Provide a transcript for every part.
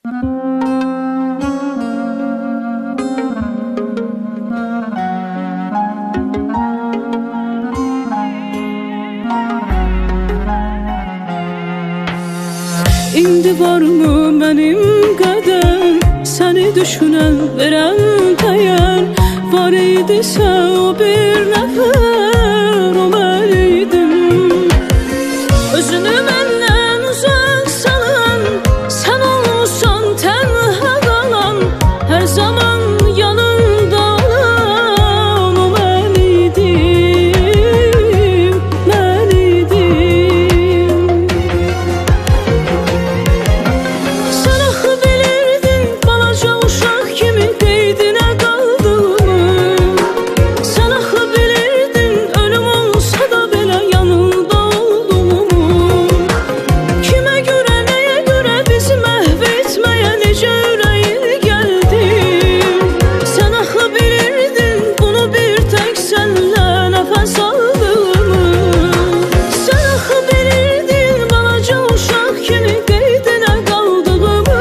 İndi varmı benim kadar seni düşünen, veren, tayan? Var idiyse o bir nefer, o ben idim. Özünü benden uzak salan, sen olsan tenha kalan, her zaman yanımda olan, o ben idim, ben idim. Sen axı bilirdin balaca uşaq kimi qeydinə qaldığımı. Sen axı bilirdin ölüm olsa da belə yanında olduğumu. Kimə görə, nəyə görə bizi məhv etməyə necə ürəyin gəldi? Sen axı bilirdin bunu bir tək sənlə nəfəs aldığımı. Sen axı bilirdin balaca uşaq kimi qeydinə qaldığımı.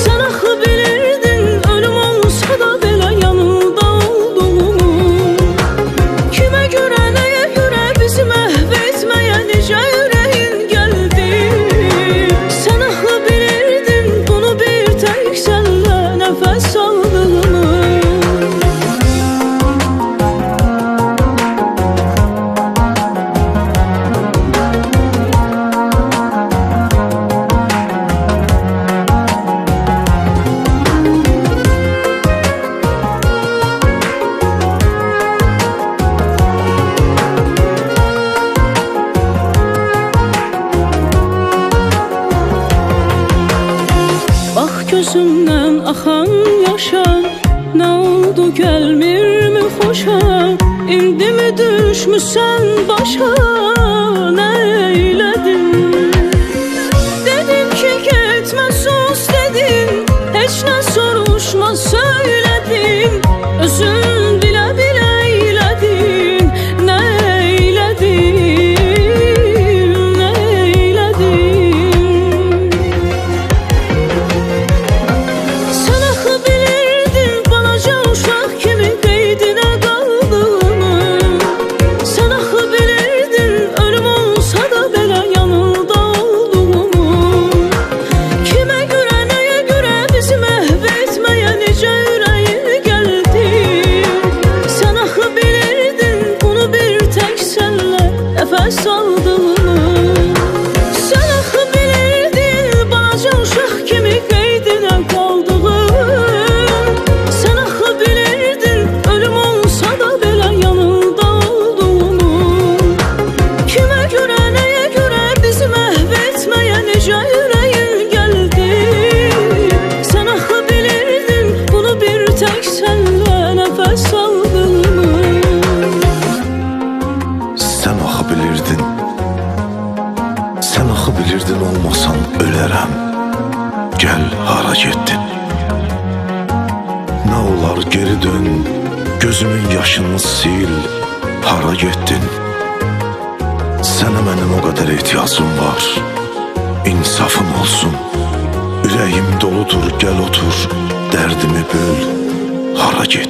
Sen axı bilirdin ölüm olsa da belə yanında olduğumu. Kimə görə, nəyə görə bizi məhv etməyə necə ürəyin gəldi? Sen axı bilirdin bunu bir tək sənlə nəfəs aldığımı. Bax gözümdən axan yaşa, nə oldu gəlmirmi xoşa? İndi mi düşmüsən başa, nə eylədin? Dedim ki getmə sus dedin, heç nə soruşma söylədin. Özün bilə bilə eylədin, nə eylədin, nə eylədin? Sen axı bilirdin balaca uşaq kimi qeydinə qaldığımı. Sen axı bilirdin ölüm olsa da belə yanında olduğumu. Kimə görə, nəyə görə bizi məhv etməyə necə ürəyin gəldi? Sen axı bilirdin bunu bir tək sənlə nəfəs aldığımı. Sen axı bilirdin balaca uşaq kimi qeydinə qaldığımı. Sen axı bilirdin ölüm olsa da belə yanında olduğumu. Kimə görə, nəyə görə bizi məhv etməyə necə ürəyin gəldi? Sen axı bilirdin bunu bir tək sənlə nəfəs aldığımı. Sen axı bilirdin, sen axı bilirdin olmasan ölərəm. Gəl hara getdin? Nə olar geri dön, gözümün yaşını sil, hara getdin? Sənə mənim o qədər ehtiyacım var, insafın olsun. Ürəyim doludur, gəl otur, dərdimi böl, hara getdin?